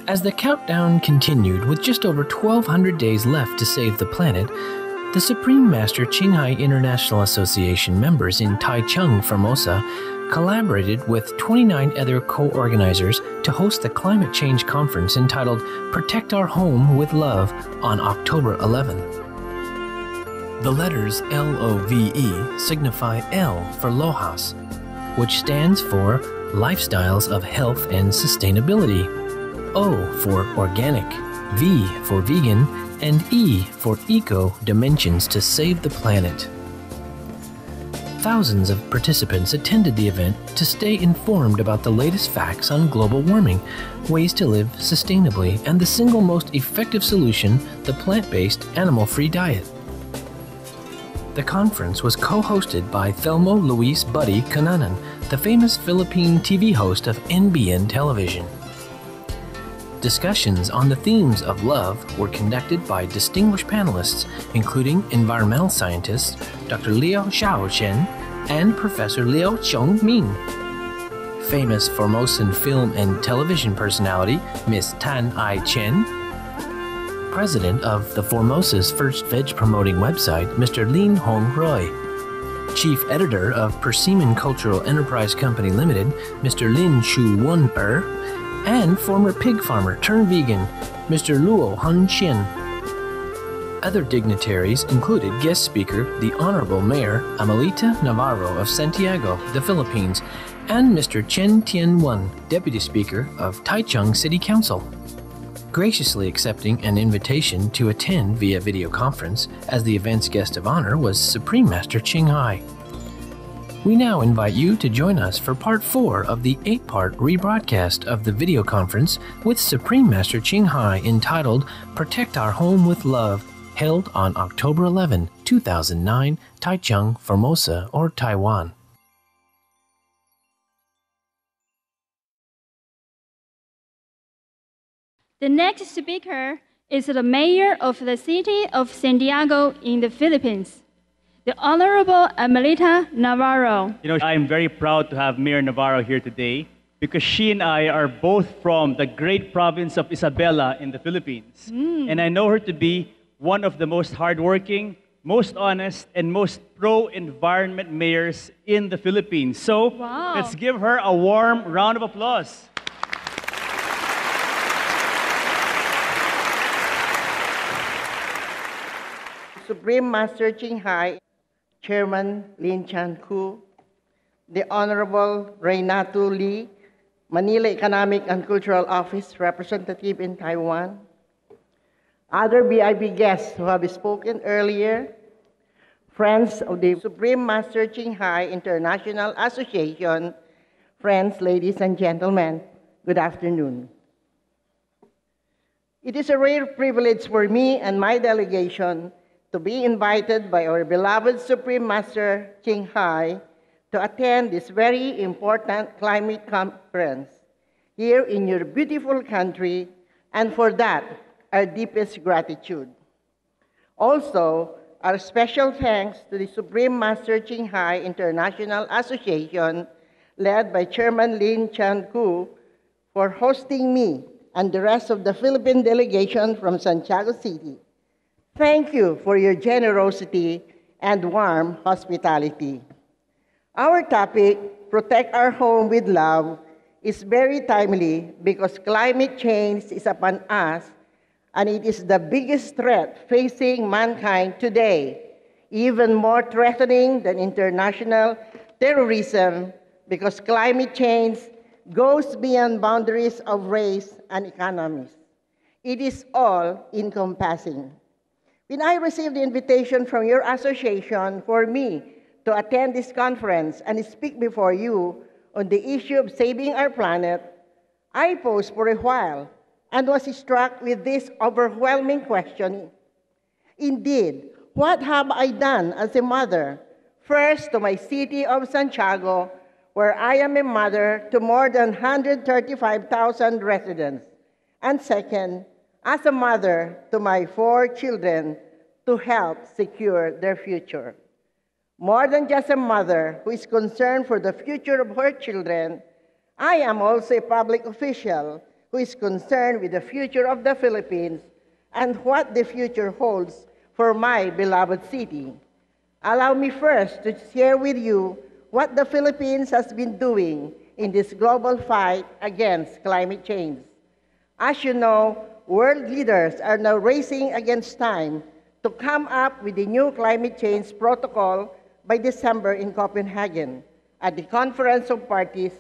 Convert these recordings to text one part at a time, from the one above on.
As the countdown continued with just over 1,200 days left to save the planet, the Supreme Master Ching Hai International Association members in Taichung, Formosa, collaborated with 29 other co-organizers to host the climate change conference entitled Protect Our Home with Love on October 11. The letters L.O.V.E. signify L for Lohas, which stands for Lifestyles of Health and Sustainability, O for Organic, V for Vegan, and E for Eco Dimensions to Save the Planet. Thousands of participants attended the event to stay informed about the latest facts on global warming, ways to live sustainably, and the single most effective solution, the plant-based, animal-free diet. The conference was co-hosted by Thelmo Luis Buddy Kananan, the famous Philippine TV host of NBN television. Discussions on the themes of love were conducted by distinguished panelists, including environmental scientist Dr. Liu Xiaochen and Professor Liu Chongming, famous Formosan film and television personality Miss Tan Ai Chen, president of the Formosa's first veg-promoting website, Mr. Lin Hong Roy, chief editor of Persimmon Cultural Enterprise Company Limited, Mr. Lin Shu Won and former pig farmer turned vegan, Mr. Luo Han Xian. Other dignitaries included guest speaker, the Honorable Mayor Amelita Navarro of Santiago, the Philippines, and Mr. Chen Tian-Wan, Deputy Speaker of Taichung City Council. Graciously accepting an invitation to attend via video conference as the event's guest of honor was Supreme Master Ching Hai. We now invite you to join us for Part 4 of the 8-part rebroadcast of the video conference with Supreme Master Ching Hai entitled Protect Our Home with Love, held on October 11, 2009, Taichung, Formosa, or Taiwan. The next speaker is the mayor of the city of Santiago in the Philippines, the Honorable Amelita Navarro. I'm very proud to have Mayor Navarro here today because she and I are both from the great province of Isabela in the Philippines. And I know her to be one of the most hardworking, most honest, and most pro-environment mayors in the Philippines. So let's give her a warm round of applause. Supreme Master Ching Hai, Chairman Lin Chan-Ku, the Honorable Reynatu Lee, Manila Economic and Cultural Office Representative in Taiwan, other VIP guests who have spoken earlier, friends of the Supreme Master Ching Hai International Association, friends, ladies and gentlemen, good afternoon. It is a rare privilege for me and my delegation to be invited by our beloved Supreme Master Ching Hai to attend this very important climate conference here in your beautiful country, and for that, our deepest gratitude. Also, our special thanks to the Supreme Master Ching Hai International Association, led by Chairman Lin Chan-Ku, for hosting me and the rest of the Philippine delegation from Santiago City. Thank you for your generosity and warm hospitality. Our topic, Protect Our Home with Love, is very timely because climate change is upon us, and it is the biggest threat facing mankind today, even more threatening than international terrorism, because climate change goes beyond boundaries of race and economies. It is all-encompassing. When I received the invitation from your association for me to attend this conference and speak before you on the issue of saving our planet, I paused for a while and was struck with this overwhelming question. Indeed, what have I done as a mother? First, to my city of Santiago, where I am a mother to more than 135,000 residents. And second, as a mother to my 4 children to help secure their future. More than just a mother who is concerned for the future of her children, I am also a public official who is concerned with the future of the Philippines and what the future holds for my beloved city. Allow me first to share with you what the Philippines has been doing in this global fight against climate change. As you know, world leaders are now racing against time to come up with the new climate change protocol by December in Copenhagen at the Conference of Parties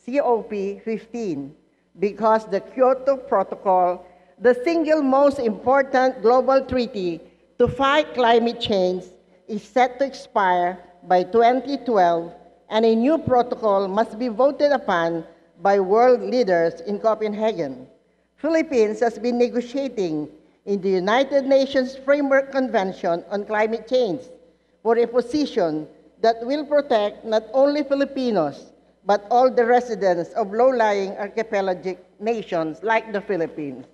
COP15, because the Kyoto Protocol, the single most important global treaty to fight climate change, is set to expire by 2012, and a new protocol must be voted upon by world leaders in Copenhagen. Philippines has been negotiating in the United Nations Framework Convention on Climate Change for a position that will protect not only Filipinos, but all the residents of low-lying archipelagic nations like the Philippines.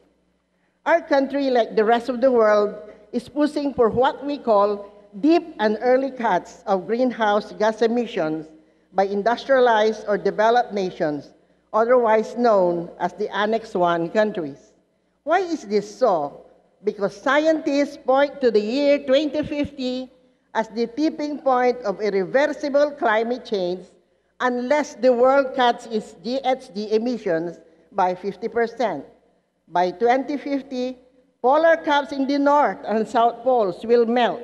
Our country, like the rest of the world, is pushing for what we call deep and early cuts of greenhouse gas emissions by industrialized or developed nations, otherwise known as the Annex I countries. Why is this so? Because scientists point to the year 2050 as the tipping point of irreversible climate change unless the world cuts its GHG emissions by 50%. By 2050, polar caps in the North and South Poles will melt,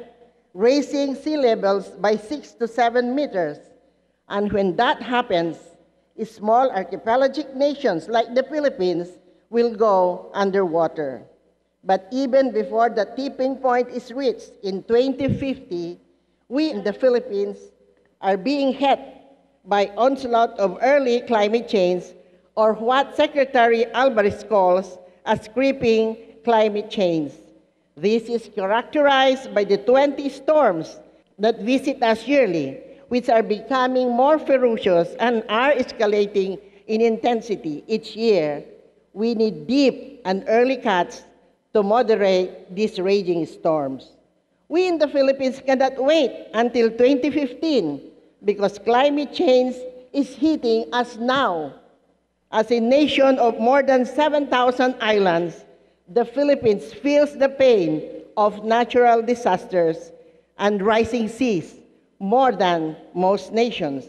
raising sea levels by 6 to 7 meters. And when that happens, small archipelagic nations like the Philippines will go underwater. But even before the tipping point is reached in 2050, we in the Philippines are being hit by onslaught of early climate change, or what Secretary Alvarez calls as creeping climate change. This is characterized by the 20 storms that visit us yearly, which are becoming more ferocious and are escalating in intensity each year. We need deep and early cuts to moderate these raging storms. We in the Philippines cannot wait until 2015 because climate change is hitting us now. As a nation of more than 7,000 islands, the Philippines feels the pain of natural disasters and rising seas more than most nations.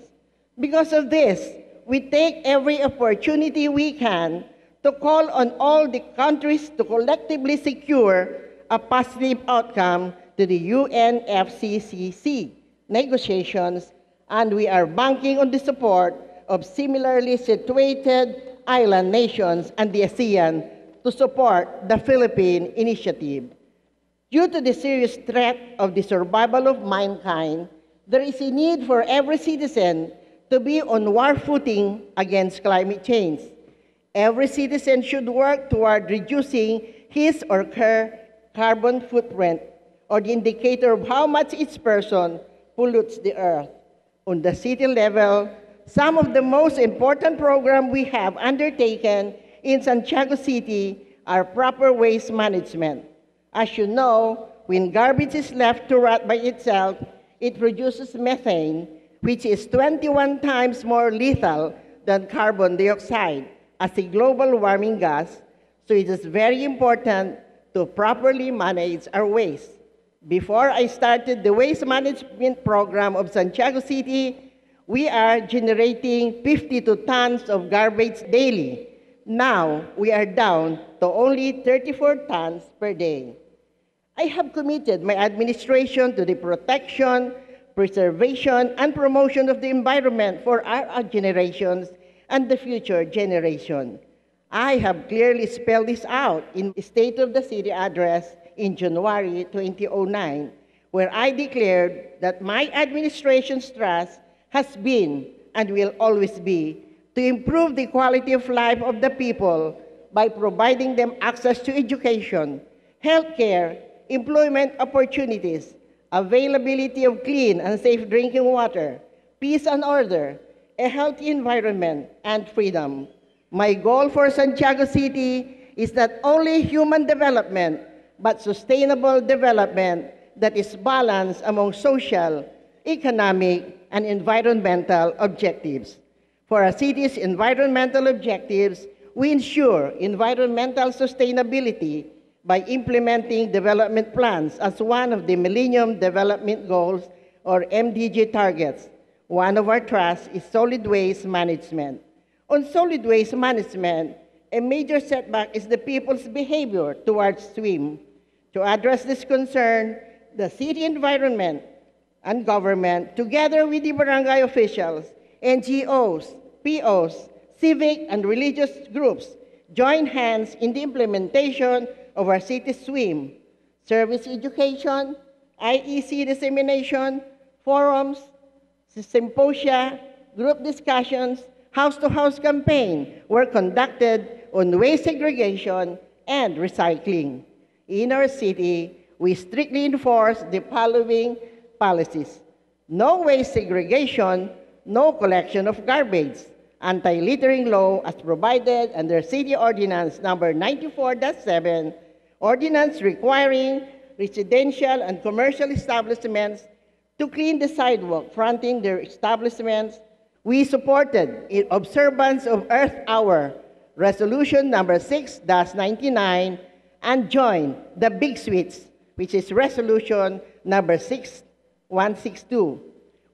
Because of this, we take every opportunity we can to call on all the countries to collectively secure a positive outcome to the UNFCCC negotiations, and we are banking on the support of similarly situated island nations and the ASEAN to support the Philippine initiative. Due to the serious threat of the survival of mankind, there is a need for every citizen to be on war footing against climate change. Every citizen should work toward reducing his or her carbon footprint, or the indicator of how much each person pollutes the earth. On the city level, some of the most important programs we have undertaken in Santiago City are proper waste management. As you know, when garbage is left to rot by itself, it produces methane, which is 21 times more lethal than carbon dioxide as a global warming gas, so it is very important to properly manage our waste. Before I started the waste management program of Santiago City, we are generating 52 tons of garbage daily. Now, we are down to only 34 tons per day. I have committed my administration to the protection, preservation, and promotion of the environment for our generations and the future generation. I have clearly spelled this out in the State of the City address in January 2009, where I declared that my administration's trust has been and will always be to improve the quality of life of the people by providing them access to education, healthcare, employment opportunities, availability of clean and safe drinking water, peace and order, a healthy environment, and freedom. My goal for Santiago City is not only human development, but sustainable development that is balanced among social, economic, and environmental objectives. For our city's environmental objectives, we ensure environmental sustainability by implementing development plans as one of the Millennium Development Goals, or MDG targets. One of our trusts is solid waste management. On solid waste management, a major setback is the people's behavior towards swim. To address this concern, the city environment and government, together with the barangay officials, NGOs, POs, civic and religious groups, join hands in the implementation of our city swim, service education, IEC dissemination, forums, symposia, group discussions, house-to-house campaign were conducted on waste segregation and recycling. In our city, we strictly enforce the following policies: no waste segregation, no collection of garbage, anti-littering law as provided under City Ordinance number 94-7, ordinance requiring residential and commercial establishments to clean the sidewalk fronting their establishments. We supported in observance of Earth Hour, Resolution number 6-99, and joined the Big Switch, which is Resolution number 6162.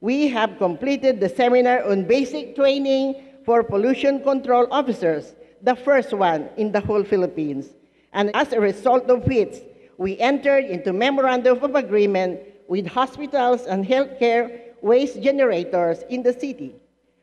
We have completed the seminar on basic training for pollution control officers, the first one in the whole Philippines. And as a result of which, we entered into memorandum of agreement with hospitals and healthcare waste generators in the city.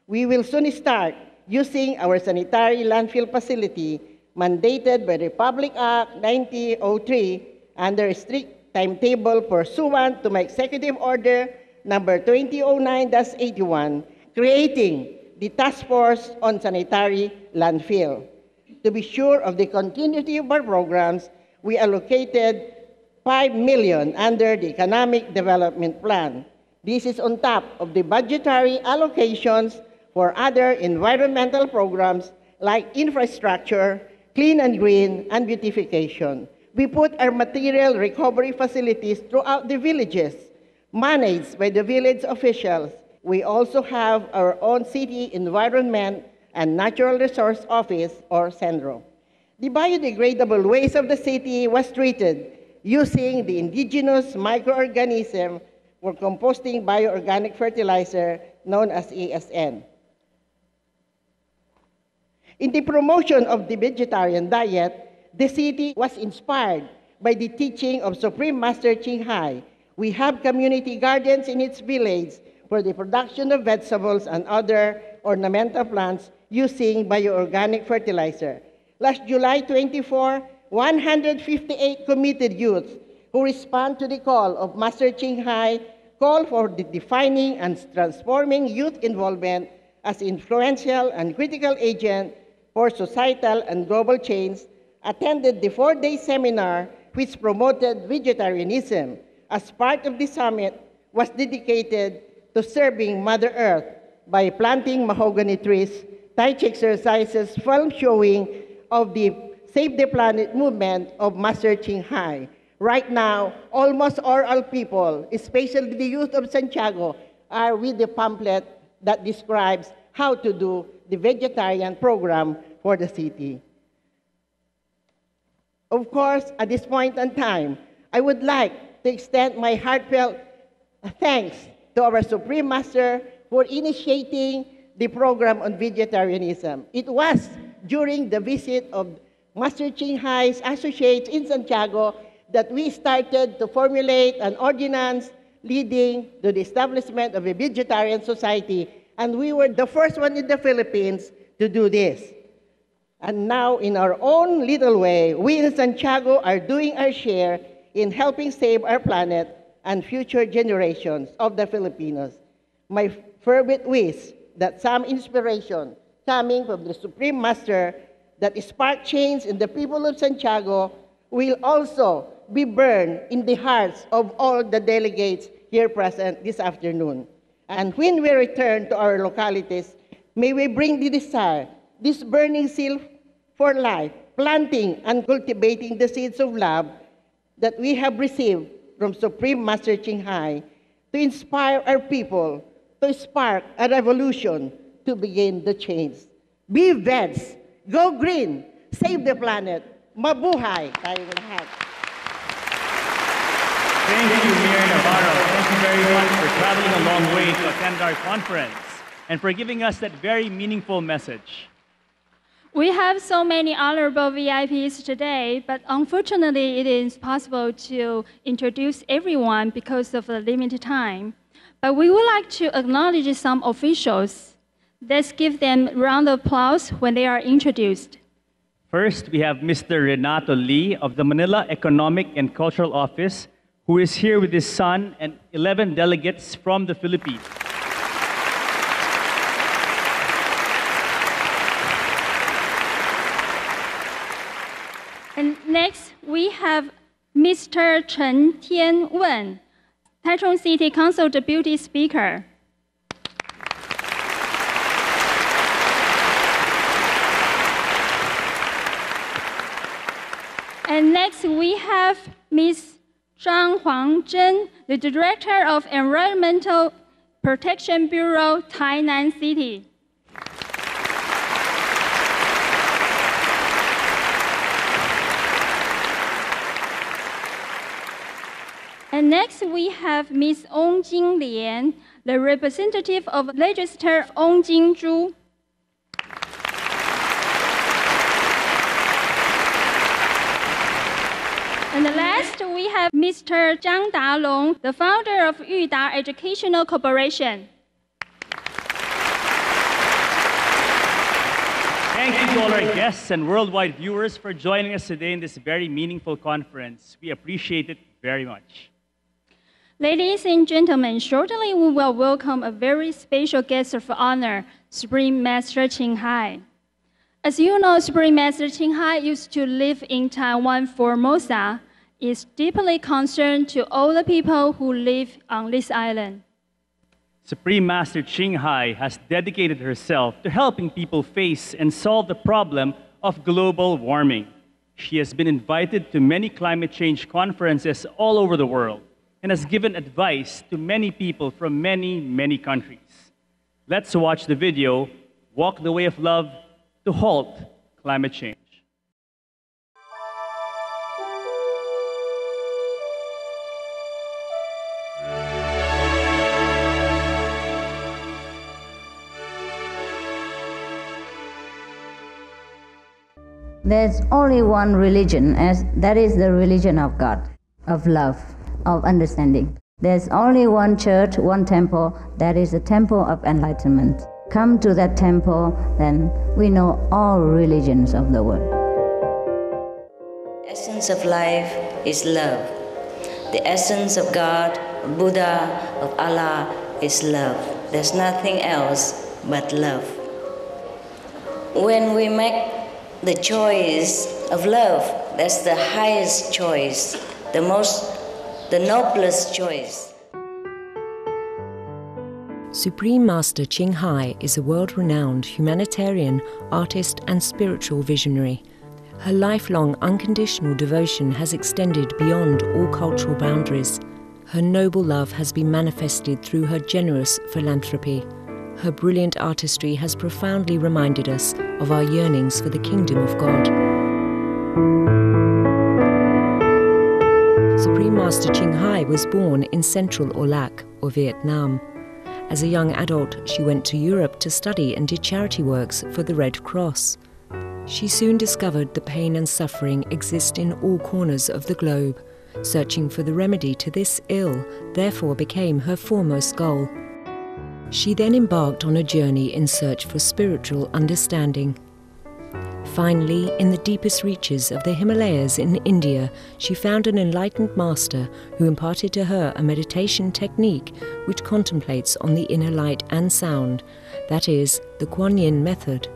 We will soon start using our sanitary landfill facility mandated by Republic Act 9003 under a strict timetable pursuant to my Executive Order number 2009-81, creating the Task Force on Sanitary Landfill. To be sure of the continuity of our programs, we allocated $5 million under the Economic Development Plan. This is on top of the budgetary allocations for other environmental programs like infrastructure, clean and green, and beautification. We put our material recovery facilities throughout the villages, managed by the village officials. We also have our own City Environment and Natural Resource Office, or CENRO. The biodegradable waste of the city was treated using the indigenous microorganism for composting bioorganic fertilizer known as ASN. In the promotion of the vegetarian diet, the city was inspired by the teaching of Supreme Master Ching Hai. We have community gardens in its village for the production of vegetables and other ornamental plants using bioorganic fertilizer. Last July 24, 158 committed youths who respond to the call of Master Ching Hai call for the defining and transforming youth involvement as influential and critical agent for societal and global change, attended the 4-day seminar which promoted vegetarianism. As part of the summit was dedicated to serving Mother Earth by planting mahogany trees, Tai Chi exercises, film showing of the Save the Planet movement of Master Ching Hai. Right now, almost all people, especially the youth of Santiago, are with the pamphlet that describes how to do the vegetarian program for the city. Of course, at this point in time, I would like to extend my heartfelt thanks to our Supreme Master for initiating the program on vegetarianism. It was during the visit of Master Ching Hai's associates in Santiago that we started to formulate an ordinance leading to the establishment of a vegetarian society, and we were the first one in the Philippines to do this. And now, in our own little way, we in Santiago are doing our share in helping save our planet and future generations of the Filipinos. My fervent wish that some inspiration coming from the Supreme Master that spark change in the people of Santiago will also be burned in the hearts of all the delegates here present this afternoon. And when we return to our localities, may we bring the desire, this burning zeal for life, planting and cultivating the seeds of love that we have received from Supreme Master Ching Hai to inspire our people to spark a revolution to begin the change. Be vets, go green, save the planet. Mabuhay tayong lahat. Thank you, Mayor Navarro. Thank you very much for traveling a long way to attend our conference and for giving us that very meaningful message. We have so many honorable VIPs today, but unfortunately it is possible to introduce everyone because of the limited time. But we would like to acknowledge some officials. Let's give them a round of applause when they are introduced. First, we have Mr. Renato Lee of the Manila Economic and Cultural Office, who is here with his son and 11 delegates from the Philippines. And next, we have Mr. Chen Tianwen, Taichung City Council Deputy Speaker. And next, we have Ms. Zhang Huangzhen, the Director of Environmental Protection Bureau, Tainan City. And next, we have Ms. Ong Jinglian, the representative of Legislator Ong Jinzhu. And last, we have Mr. Zhang Dalong, the founder of Yuda Educational Corporation. Thank you to all our guests and worldwide viewers for joining us today in this very meaningful conference. We appreciate it very much. Ladies and gentlemen, shortly we will welcome a very special guest of honor, Supreme Master Ching Hai. As you know, Supreme Master Ching Hai used to live in Taiwan, Formosa, is deeply concerned to all the people who live on this island. Supreme Master Ching Hai has dedicated herself to helping people face and solve the problem of global warming. She has been invited to many climate change conferences all over the world and has given advice to many people from many, many countries. Let's watch the video, Walk the Way of Love to Halt Climate Change. There's only one religion, as that is the religion of God, of love, of understanding. There's only one church, one temple, that is the temple of enlightenment. Come to that temple, then we know all religions of the world. The essence of life is love. The essence of God, of Buddha, of Allah is love. There's nothing else but love. When we make the choice of love, that's the highest choice, the noblest choice. Supreme Master Ching Hai is a world-renowned humanitarian, artist and spiritual visionary. Her lifelong unconditional devotion has extended beyond all cultural boundaries. Her noble love has been manifested through her generous philanthropy. Her brilliant artistry has profoundly reminded us of our yearnings for the kingdom of God. Supreme Master Ching Hai was born in central O Lac, or Vietnam. As a young adult, she went to Europe to study and did charity works for the Red Cross. She soon discovered the pain and suffering exist in all corners of the globe. Searching for the remedy to this ill, therefore, became her foremost goal. She then embarked on a journey in search for spiritual understanding. Finally, in the deepest reaches of the Himalayas in India, she found an enlightened master who imparted to her a meditation technique which contemplates on the inner light and sound, that is, the Kuan Yin method.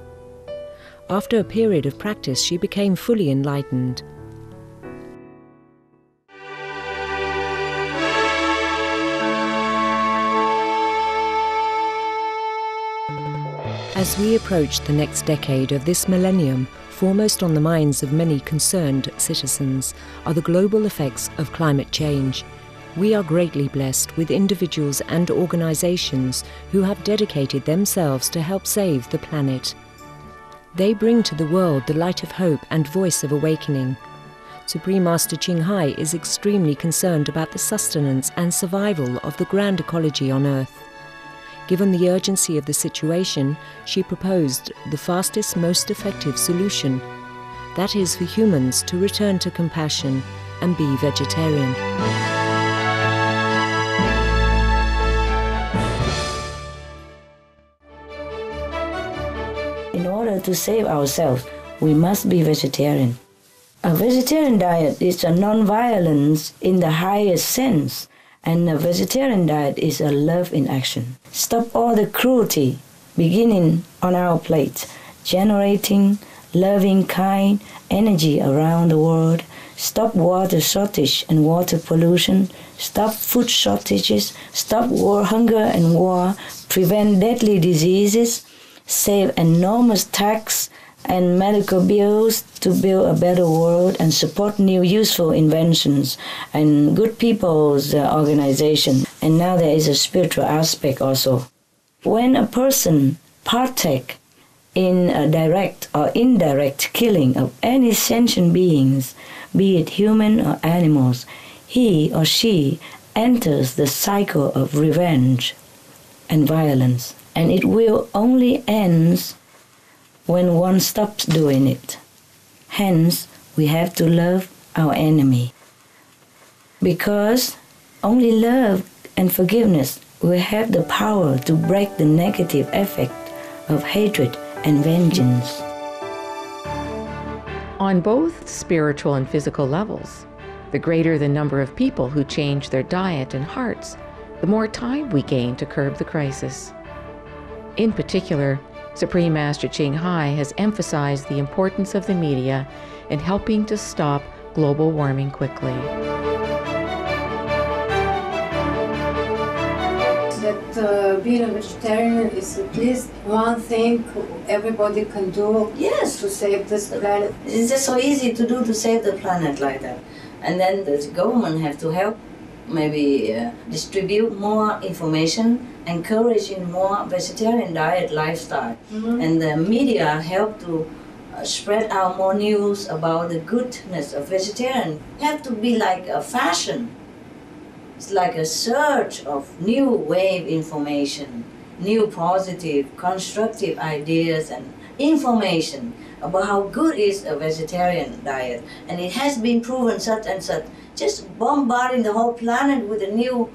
After a period of practice, she became fully enlightened. As we approach the next decade of this millennium, foremost on the minds of many concerned citizens are the global effects of climate change. We are greatly blessed with individuals and organizations who have dedicated themselves to help save the planet. They bring to the world the light of hope and voice of awakening. Supreme Master Ching Hai is extremely concerned about the sustenance and survival of the grand ecology on Earth. Given the urgency of the situation, she proposed the fastest, most effective solution. That is for humans to return to compassion and be vegetarian. In order to save ourselves, we must be vegetarian. A vegetarian diet is a non-violence in the highest sense, and a vegetarian diet is a love in action. Stop all the cruelty beginning on our plate, generating loving, kind energy around the world. Stop water shortage and water pollution. Stop food shortages. Stop hunger and war. Prevent deadly diseases. Save enormous tax and medical bills to build a better world, and support new useful inventions and good people's organization. And now there is a spiritual aspect also. When a person partake in a direct or indirect killing of any sentient beings, be it human or animals, he or she enters the cycle of revenge and violence. And it will only end when one stops doing it. Hence, we have to love our enemy. Because only love and forgiveness will have the power to break the negative effect of hatred and vengeance. On both spiritual and physical levels, the greater the number of people who change their diet and hearts, the more time we gain to curb the crisis. In particular, Supreme Master Ching Hai has emphasized the importance of the media in helping to stop global warming quickly. That being a vegetarian is at least one thing everybody can do, yes, to save this planet. It's just so easy to do to save the planet like that. And then the government have to help, maybe distribute more information, encouraging more vegetarian diet lifestyle. Mm-hmm. And the media help to spread out more news about the goodness of vegetarian. It have to be like a fashion. It's like a search of new wave information, new positive, constructive ideas and information about how good is a vegetarian diet. And it has been proven such and such, just bombarding the whole planet with a new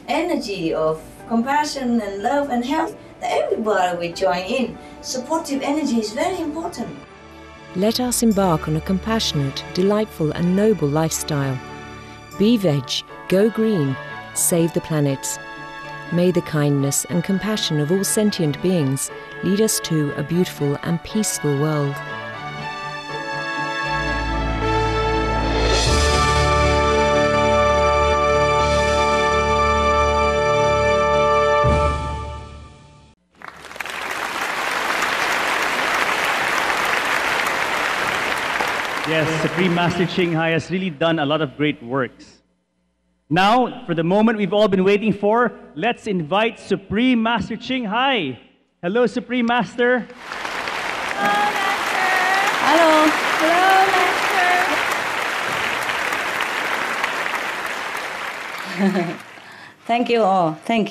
energy of compassion and love and health. Everybody will join in. Supportive energy is very important. Let us embark on a compassionate, delightful and noble lifestyle. Be veg, go green, save the planet. May the kindness and compassion of all sentient beings lead us to a beautiful and peaceful world. Yes, Supreme Master Ching Hai has really done a lot of great works. Now, for the moment we've all been waiting for, let's invite Supreme Master Ching Hai. Hello, Supreme Master. Hello, Master. Hello. Hello, Master. Thank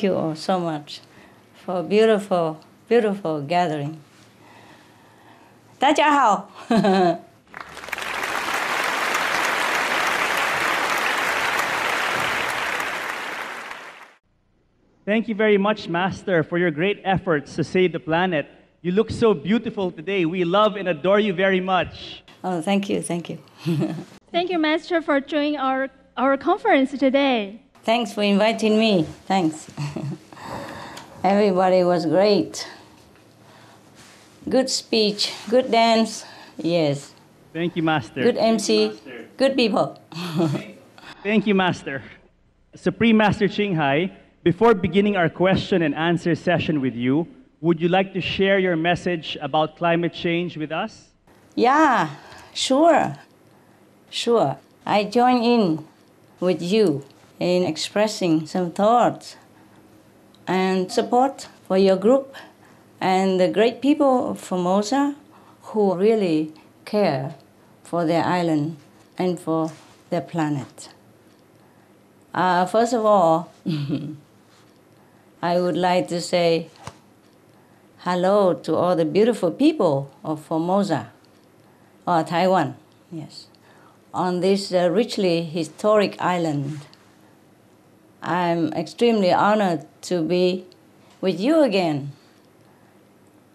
you all so much for a beautiful, beautiful gathering. 大家好。Thank you very much, Master, for your great efforts to save the planet. You look so beautiful today. We love and adore you very much. Oh, thank you, thank you. Thank you, Master, for joining our conference today. Thanks for inviting me. Thanks. Everybody was great. Good speech, good dance. Yes. Thank you, Master. Good MC, good people. Thank you, Master. Supreme Master Ching Hai, before beginning our question and answer session with you, would you like to share your message about climate change with us? Yeah, sure. I join in with you in expressing some thoughts and support for your group and the great people of Formosa who really care for their island and for their planet. First of all, I would like to say hello to all the beautiful people of Formosa, or Taiwan, yes, on this richly historic island. I'm extremely honored to be with you again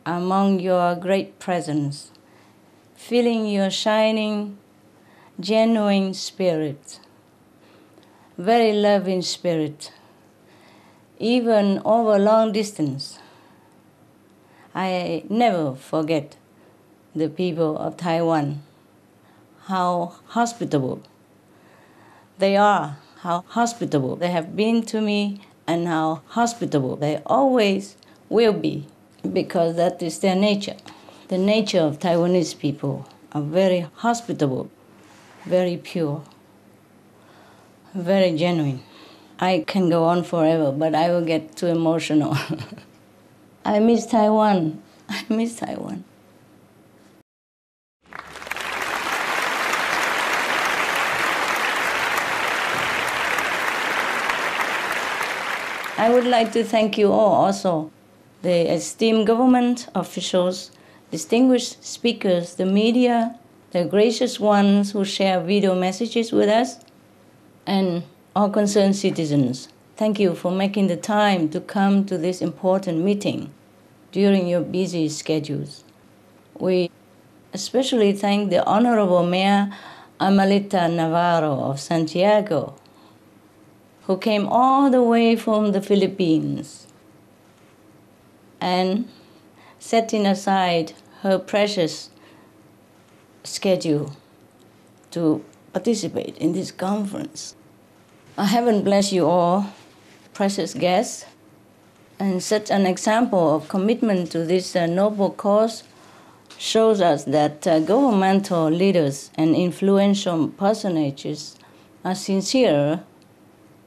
among your great presence, feeling your shining, genuine spirit, very loving spirit, even over long distance. I never forget the people of Taiwan, how hospitable they are, how hospitable they have been to me, and how hospitable they always will be, because that is their nature. The nature of Taiwanese people are very hospitable, very pure, very genuine. I can go on forever, but I will get too emotional. I miss Taiwan. I miss Taiwan. I would like to thank you all also, the esteemed government officials, distinguished speakers, the media, the gracious ones who share video messages with us, and all concerned citizens. Thank you for making the time to come to this important meeting during your busy schedules. We especially thank the Honorable Mayor Amalita Navarro of Santiago, who came all the way from the Philippines and setting aside her precious schedule to participate in this conference. Heaven bless you all, precious guests, and such an example of commitment to this noble cause shows us that governmental leaders and influential personages are sincere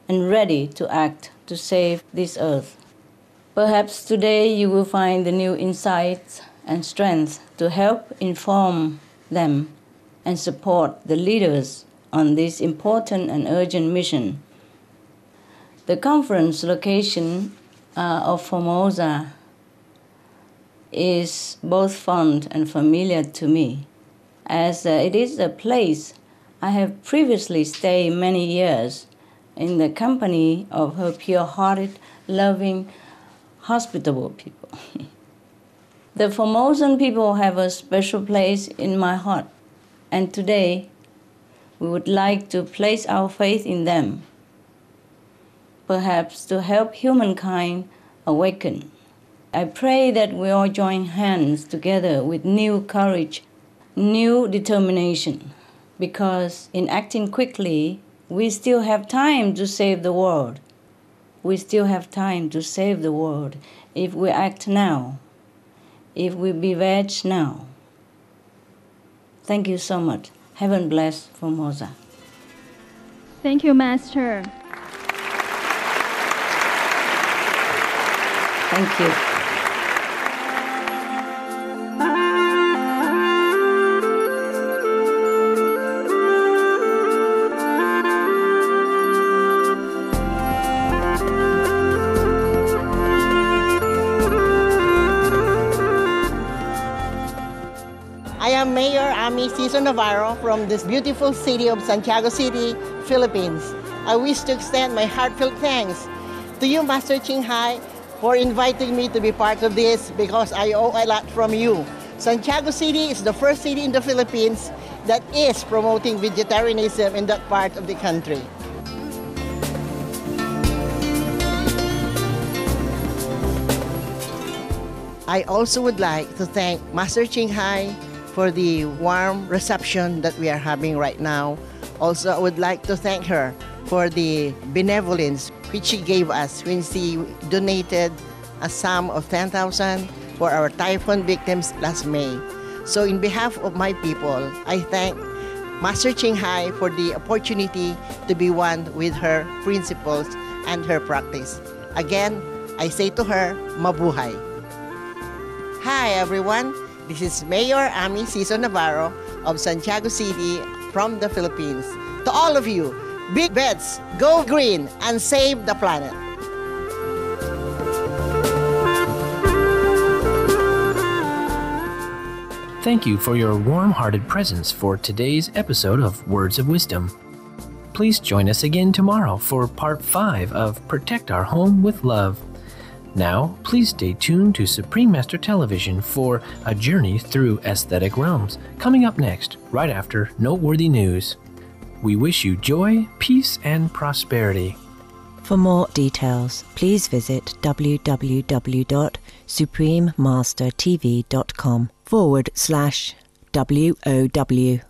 and ready to act to save this earth. Perhaps today you will find the new insights and strength to help inform them and support the leaders on this important and urgent mission. The conference location of Formosa is both fond and familiar to me, as it is a place I have previously stayed many years in the company of her pure-hearted, loving, hospitable people. The Formosan people have a special place in my heart, and today we would like to place our faith in them, perhaps to help humankind awaken. I pray that we all join hands together with new courage, new determination, because in acting quickly, we still have time to save the world. We still have time to save the world if we act now, if we bewitch now. Thank you so much. Heaven bless Formosa. Thank you, Master. Thank you. I am Mayor Ami Ciso Navarro from this beautiful city of Santiago City, Philippines. I wish to extend my heartfelt thanks to you, Master Ching Hai, for inviting me to be part of this, because I owe a lot from you. Santiago City is the first city in the Philippines that is promoting vegetarianism in that part of the country. I also would like to thank Master Ching Hai for the warm reception that we are having right now. Also, I would like to thank her for the benevolence which she gave us when she donated a sum of 10,000 for our typhoon victims last May. So in behalf of my people, I thank Master Ching Hai for the opportunity to be one with her principles and her practice. Again, I say to her, mabuhay. Hi everyone, this is Mayor Ami Ciso Navarro of Santiago City from the Philippines. To all of you, big bets, go green and save the planet. Thank you for your warm-hearted presence for today's episode of Words of Wisdom. Please join us again tomorrow for Part 5 of Protect Our Home with Love. Now, please stay tuned to Supreme Master Television for a journey through aesthetic realms, coming up next, right after Noteworthy News. We wish you joy, peace, and prosperity. For more details, please visit www.suprememastertv.com/WOW.